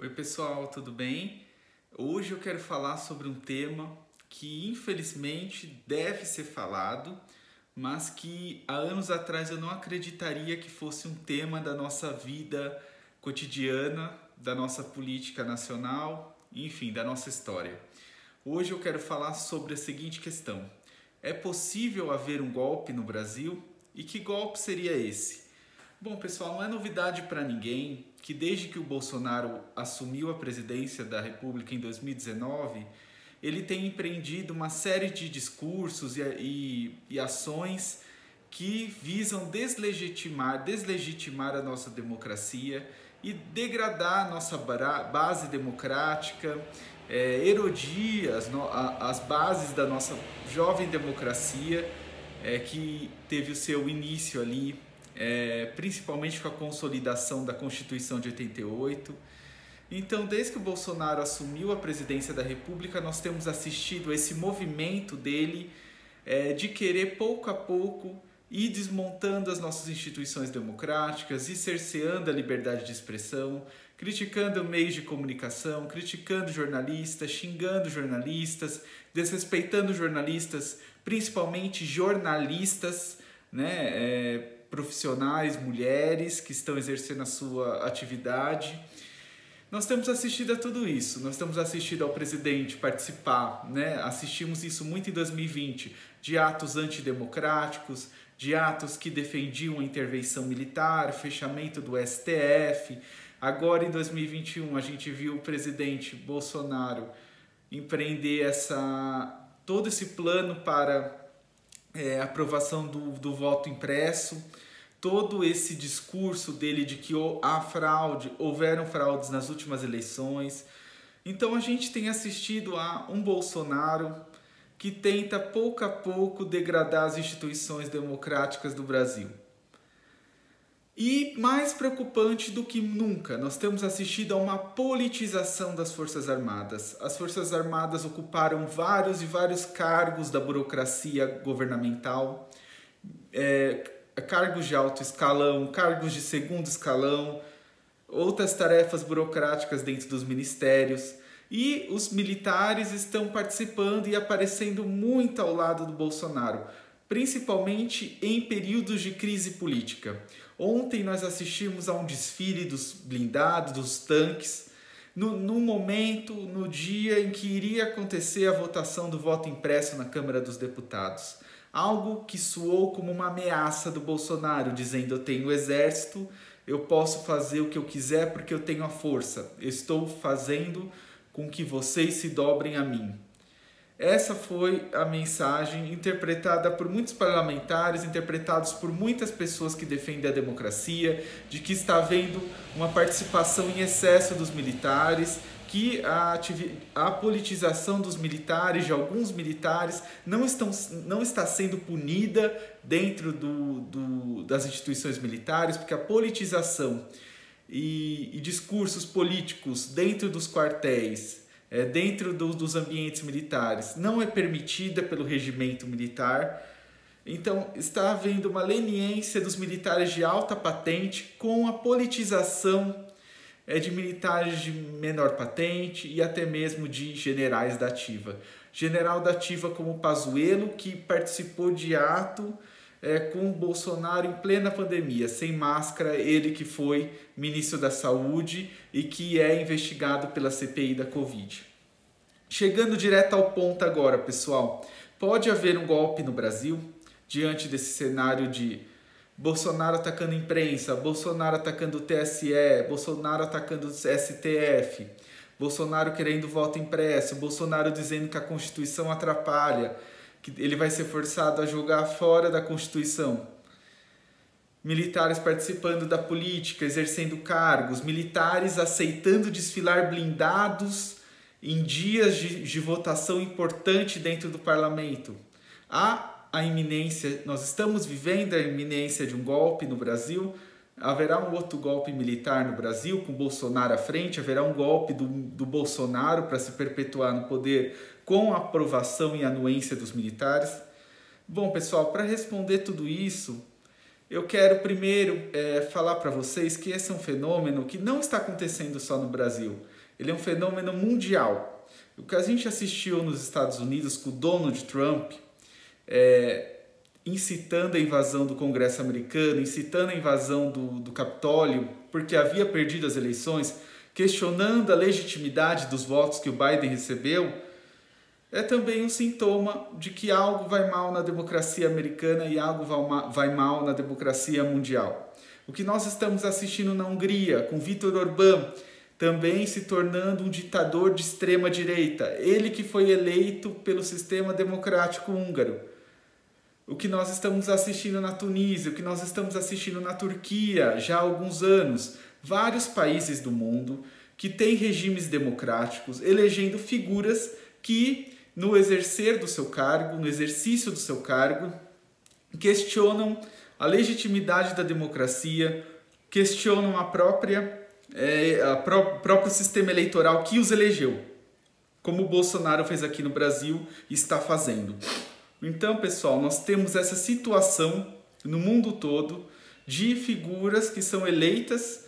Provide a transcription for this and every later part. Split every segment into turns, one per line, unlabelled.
Oi pessoal, tudo bem? Hoje eu quero falar sobre um tema que infelizmente deve ser falado, mas que há anos atrás eu não acreditaria que fosse um tema da nossa vida cotidiana, da nossa política nacional, enfim, da nossa história. Hoje eu quero falar sobre a seguinte questão: é possível haver um golpe no Brasil? E que golpe seria esse? Bom, pessoal, não é novidade para ninguém que desde que o Bolsonaro assumiu a presidência da República em 2019, ele tem empreendido uma série de discursos e ações que visam deslegitimar a nossa democracia e degradar a nossa base democrática, erodir as bases da nossa jovem democracia, que teve o seu início ali principalmente com a consolidação da Constituição de 88. Então, desde que o Bolsonaro assumiu a presidência da República, nós temos assistido a esse movimento dele de querer pouco a pouco ir desmontando as nossas instituições democráticas e cerceando a liberdade de expressão, criticando meios de comunicação, criticando jornalistas, xingando jornalistas, desrespeitando jornalistas, principalmente jornalistas, né, profissionais, mulheres que estão exercendo a sua atividade. Nós temos assistido a tudo isso, nós temos assistido ao presidente participar, né? Assistimos isso muito em 2020, de atos antidemocráticos, de atos que defendiam a intervenção militar, fechamento do STF. Agora em 2021 a gente viu o presidente Bolsonaro empreender todo esse plano para aprovação do voto impresso, todo esse discurso dele de que houveram fraudes nas últimas eleições. Então a gente tem assistido a um Bolsonaro que tenta pouco a pouco degradar as instituições democráticas do Brasil. E mais preocupante do que nunca, nós temos assistido a uma politização das Forças Armadas. As Forças Armadas ocuparam vários cargos da burocracia governamental, cargos de alto escalão, cargos de segundo escalão, outras tarefas burocráticas dentro dos ministérios. E os militares estão participando e aparecendo muito ao lado do Bolsonaro, principalmente em períodos de crise política. Ontem nós assistimos a um desfile dos blindados, dos tanques, no dia em que iria acontecer a votação do voto impresso na Câmara dos Deputados. Algo que soou como uma ameaça do Bolsonaro, dizendo: eu tenho o exército, eu posso fazer o que eu quiser porque eu tenho a força, eu estou fazendo com que vocês se dobrem a mim. Essa foi a mensagem interpretada por muitos parlamentares, interpretados por muitas pessoas que defendem a democracia, de que está havendo uma participação em excesso dos militares, que a politização dos militares, de alguns militares, não está sendo punida dentro das instituições militares, porque a politização e discursos políticos dentro dos quartéis, dentro dos ambientes militares, não é permitida pelo regimento militar. Então está havendo uma leniência dos militares de alta patente com a politização de militares de menor patente e até mesmo de generais da ativa. General da ativa como Pazuello, que participou de ato com o Bolsonaro em plena pandemia, sem máscara, ele que foi ministro da Saúde e que é investigado pela CPI da Covid. Chegando direto ao ponto agora, pessoal, pode haver um golpe no Brasil diante desse cenário de Bolsonaro atacando a imprensa, Bolsonaro atacando o TSE, Bolsonaro atacando o STF, Bolsonaro querendo voto impresso, Bolsonaro dizendo que a Constituição atrapalha, que ele vai ser forçado a jogar fora da Constituição. Militares participando da política, exercendo cargos, militares aceitando desfilar blindados em dias de votação importante dentro do parlamento. Nós estamos vivendo a iminência de um golpe no Brasil. Haverá um outro golpe militar no Brasil, com Bolsonaro à frente, haverá um golpe do Bolsonaro para se perpetuar no poder com a aprovação e anuência dos militares. Bom, pessoal, para responder tudo isso, eu quero primeiro falar para vocês que esse é um fenômeno que não está acontecendo só no Brasil. Ele é um fenômeno mundial. O que a gente assistiu nos Estados Unidos com o Donald Trump, incitando a invasão do Congresso americano, incitando a invasão do Capitólio, porque havia perdido as eleições, questionando a legitimidade dos votos que o Biden recebeu, é também um sintoma de que algo vai mal na democracia americana e algo vai mal na democracia mundial. O que nós estamos assistindo na Hungria, com Viktor Orbán, também se tornando um ditador de extrema direita, ele que foi eleito pelo sistema democrático húngaro. O que nós estamos assistindo na Tunísia, o que nós estamos assistindo na Turquia já há alguns anos, vários países do mundo que têm regimes democráticos, elegendo figuras que, no exercer do seu cargo, no exercício do seu cargo, questionam a legitimidade da democracia, questionam o próprio sistema eleitoral que os elegeu, como o Bolsonaro fez aqui no Brasil e está fazendo. Então, pessoal, nós temos essa situação no mundo todo de figuras que são eleitas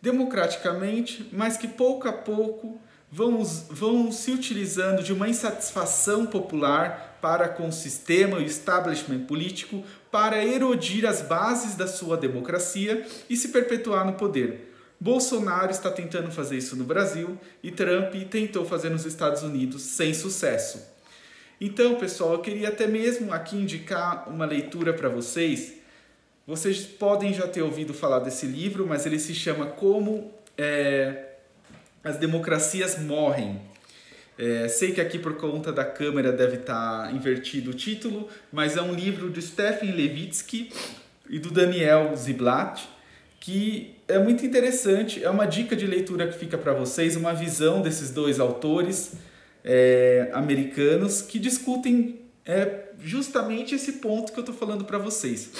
democraticamente, mas que pouco a pouco vão se utilizando de uma insatisfação popular para com o sistema e o establishment político para erodir as bases da sua democracia e se perpetuar no poder. Bolsonaro está tentando fazer isso no Brasil e Trump tentou fazer nos Estados Unidos sem sucesso. Então, pessoal, eu queria até mesmo aqui indicar uma leitura para vocês. Vocês podem já ter ouvido falar desse livro, mas ele se chama Como as Democracias Morrem. Sei que aqui por conta da câmera deve estar invertido o título, mas é um livro de Stephen Levitsky e do Daniel Ziblatt, que é muito interessante, é uma dica de leitura que fica para vocês, uma visão desses dois autores americanos que discutem justamente esse ponto que eu estou falando para vocês.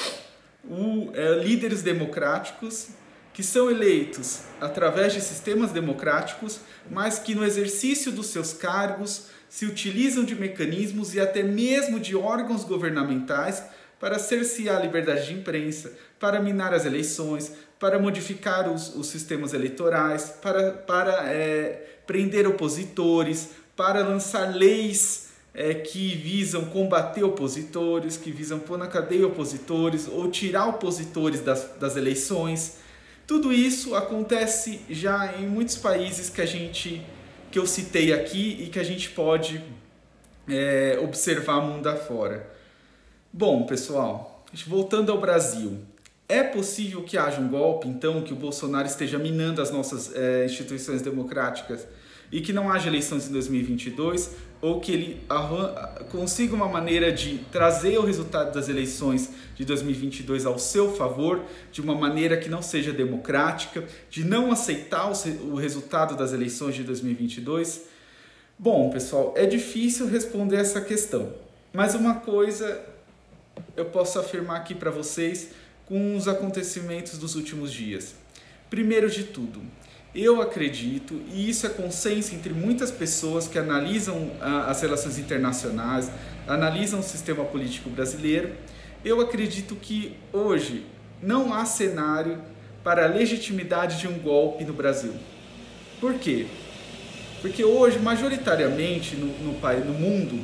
Líderes democráticos que são eleitos através de sistemas democráticos, mas que no exercício dos seus cargos se utilizam de mecanismos e até mesmo de órgãos governamentais para cercear a liberdade de imprensa, para minar as eleições, para modificar os sistemas eleitorais, para prender opositores, para lançar leis que visam combater opositores, que visam pôr na cadeia opositores ou tirar opositores das eleições. Tudo isso acontece já em muitos países que eu citei aqui e que a gente pode observar mundo afora. Bom, pessoal, voltando ao Brasil, é possível que haja um golpe, então, que o Bolsonaro esteja minando as nossas instituições democráticas e que não haja eleições em 2022, ou que ele consiga uma maneira de trazer o resultado das eleições de 2022 ao seu favor, de uma maneira que não seja democrática, de não aceitar o resultado das eleições de 2022? Bom, pessoal, é difícil responder essa questão, mas uma coisa eu posso afirmar aqui para vocês com os acontecimentos dos últimos dias. Primeiro de tudo, eu acredito, e isso é consenso entre muitas pessoas que analisam as relações internacionais, analisam o sistema político brasileiro, eu acredito que hoje não há cenário para a legitimidade de um golpe no Brasil. Por quê? Porque hoje, majoritariamente no mundo,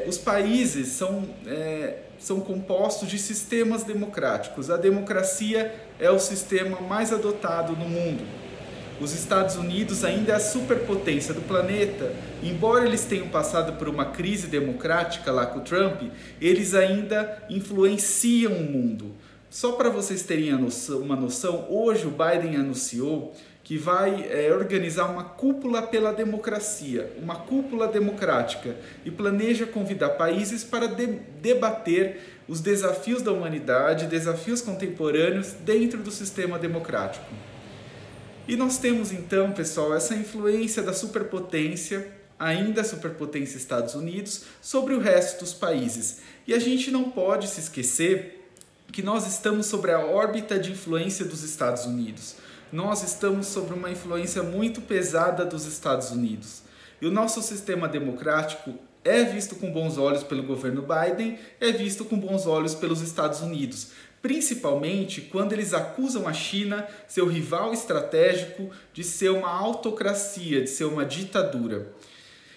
os países são compostos de sistemas democráticos. A democracia é o sistema mais adotado no mundo. Os Estados Unidos ainda é a superpotência do planeta. Embora eles tenham passado por uma crise democrática lá com o Trump, eles ainda influenciam o mundo. Só para vocês terem uma noção, hoje o Biden anunciou que vai organizar uma cúpula pela democracia, uma cúpula democrática, e planeja convidar países para debater os desafios da humanidade, desafios contemporâneos dentro do sistema democrático. E nós temos então, pessoal, essa influência da superpotência, ainda a superpotência Estados Unidos, sobre o resto dos países. E a gente não pode se esquecer que nós estamos sobre a órbita de influência dos Estados Unidos. Nós estamos sobre uma influência muito pesada dos Estados Unidos. E o nosso sistema democrático é visto com bons olhos pelo governo Biden, é visto com bons olhos pelos Estados Unidos, principalmente quando eles acusam a China, seu rival estratégico, de ser uma autocracia, de ser uma ditadura.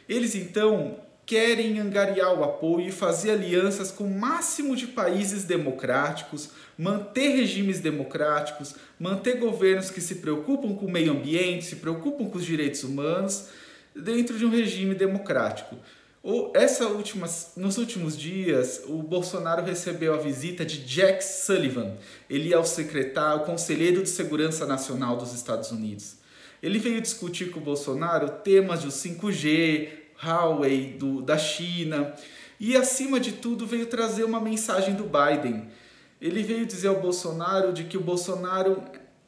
Eles então querem angariar o apoio e fazer alianças com o máximo de países democráticos, manter regimes democráticos, manter governos que se preocupam com o meio ambiente, se preocupam com os direitos humanos, dentro de um regime democrático. Nos últimos dias, o Bolsonaro recebeu a visita de Jack Sullivan. Ele é o conselheiro de segurança nacional dos Estados Unidos. Ele veio discutir com o Bolsonaro temas do 5G, Huawei, da China, e acima de tudo veio trazer uma mensagem do Biden. Ele veio dizer ao Bolsonaro de que o Bolsonaro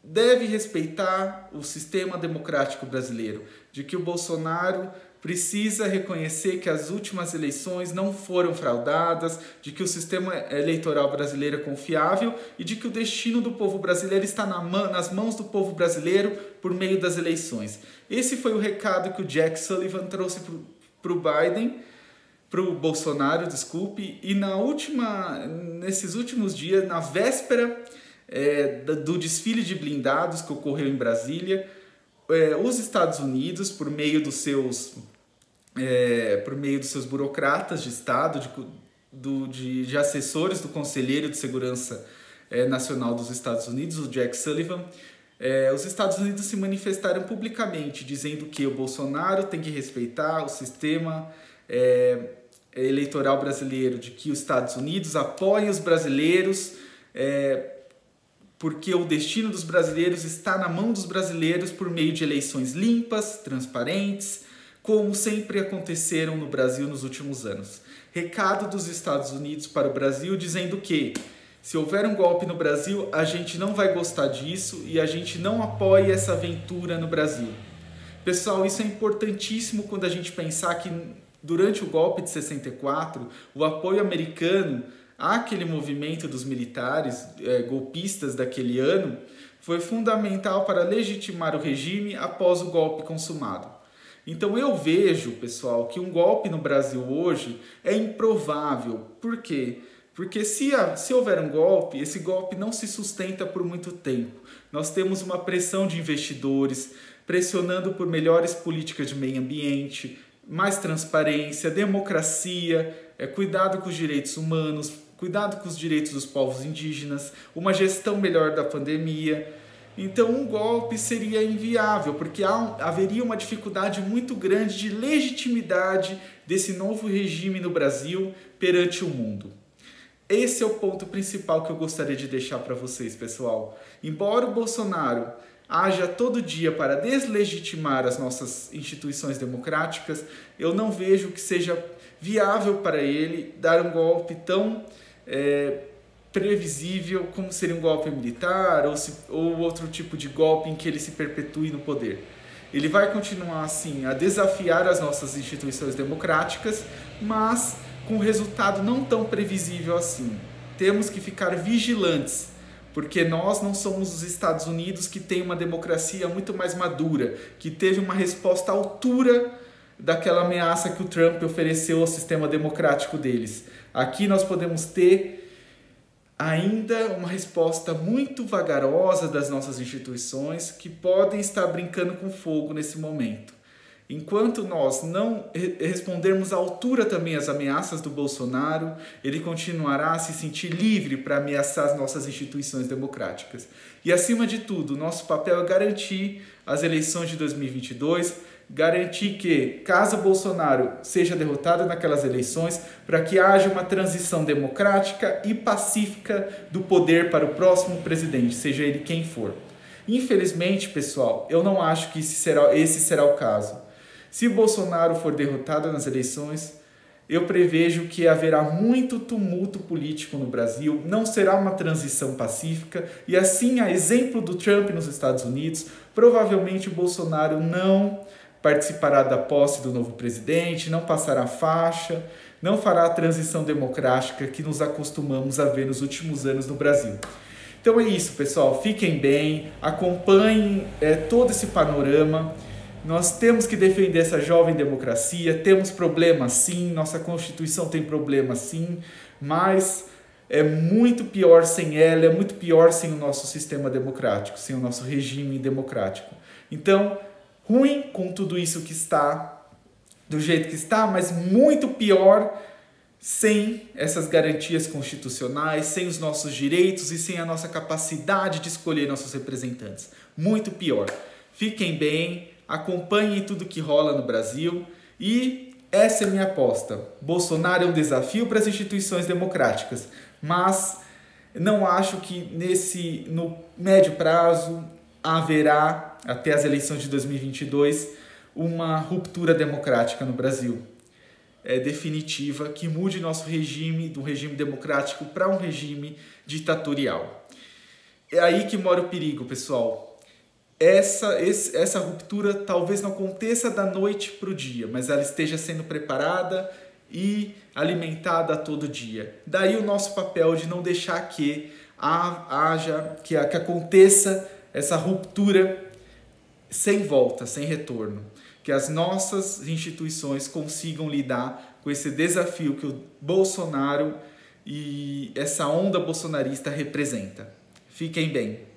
deve respeitar o sistema democrático brasileiro, de que o Bolsonaro precisa reconhecer que as últimas eleições não foram fraudadas, de que o sistema eleitoral brasileiro é confiável e de que o destino do povo brasileiro está nas mãos do povo brasileiro por meio das eleições. Esse foi o recado que o Jack Sullivan trouxe para o Biden, para o Bolsonaro, desculpe, e nesses últimos dias, na véspera do desfile de blindados que ocorreu em Brasília, os Estados Unidos, por meio dos seus burocratas de Estado, de assessores do Conselheiro de Segurança Nacional dos Estados Unidos, o Jack Sullivan, os Estados Unidos se manifestaram publicamente dizendo que o Bolsonaro tem que respeitar o sistema eleitoral brasileiro, de que os Estados Unidos apoiem os brasileiros, porque o destino dos brasileiros está na mão dos brasileiros por meio de eleições limpas, transparentes, como sempre aconteceram no Brasil nos últimos anos. Recado dos Estados Unidos para o Brasil dizendo que, se houver um golpe no Brasil, a gente não vai gostar disso e a gente não apoia essa aventura no Brasil. Pessoal, isso é importantíssimo quando a gente pensar que durante o golpe de 64, o apoio americano àquele movimento dos militares golpistas daquele ano foi fundamental para legitimar o regime após o golpe consumado. Então eu vejo, pessoal, que um golpe no Brasil hoje é improvável. Por quê? Porque se houver um golpe, esse golpe não se sustenta por muito tempo. Nós temos uma pressão de investidores pressionando por melhores políticas de meio ambiente, mais transparência, democracia, cuidado com os direitos humanos, cuidado com os direitos dos povos indígenas, uma gestão melhor da pandemia. Então um golpe seria inviável, porque haveria uma dificuldade muito grande de legitimidade desse novo regime no Brasil perante o mundo. Esse é o ponto principal que eu gostaria de deixar para vocês, pessoal. Embora o Bolsonaro haja todo dia para deslegitimar as nossas instituições democráticas, eu não vejo que seja viável para ele dar um golpe tão previsível como seria um golpe militar ou outro tipo de golpe em que ele se perpetue no poder. Ele vai continuar assim a desafiar as nossas instituições democráticas, mas com resultado não tão previsível assim. Temos que ficar vigilantes, porque nós não somos os Estados Unidos, que tem uma democracia muito mais madura, que teve uma resposta à altura daquela ameaça que o Trump ofereceu ao sistema democrático deles. Aqui nós podemos ter ainda uma resposta muito vagarosa das nossas instituições, que podem estar brincando com fogo nesse momento. Enquanto nós não respondermos à altura também às ameaças do Bolsonaro, ele continuará a se sentir livre para ameaçar as nossas instituições democráticas. E, acima de tudo, nosso papel é garantir as eleições de 2022, garantir que, caso Bolsonaro seja derrotado naquelas eleições, para que haja uma transição democrática e pacífica do poder para o próximo presidente, seja ele quem for. Infelizmente, pessoal, eu não acho que esse será o caso. Se Bolsonaro for derrotado nas eleições, eu prevejo que haverá muito tumulto político no Brasil, não será uma transição pacífica e assim, a exemplo do Trump nos Estados Unidos, provavelmente o Bolsonaro não participará da posse do novo presidente, não passará faixa, não fará a transição democrática que nos acostumamos a ver nos últimos anos no Brasil. Então é isso, pessoal. Fiquem bem, acompanhem todo esse panorama. Nós temos que defender essa jovem democracia, temos problemas sim, nossa Constituição tem problemas sim, mas é muito pior sem ela, é muito pior sem o nosso sistema democrático, sem o nosso regime democrático. Então, ruim com tudo isso que está, do jeito que está, mas muito pior sem essas garantias constitucionais, sem os nossos direitos e sem a nossa capacidade de escolher nossos representantes. Muito pior. Fiquem bem, acompanhem tudo que rola no Brasil e essa é a minha aposta. Bolsonaro é um desafio para as instituições democráticas, mas não acho que no médio prazo haverá, até as eleições de 2022, uma ruptura democrática no Brasil. Definitiva, que mude nosso regime, do regime democrático para um regime ditatorial. É aí que mora o perigo, pessoal. Essa ruptura talvez não aconteça da noite para o dia, mas ela esteja sendo preparada e alimentada a todo dia. Daí o nosso papel de não deixar que aconteça essa ruptura sem volta, sem retorno. Que as nossas instituições consigam lidar com esse desafio que o Bolsonaro e essa onda bolsonarista representa. Fiquem bem.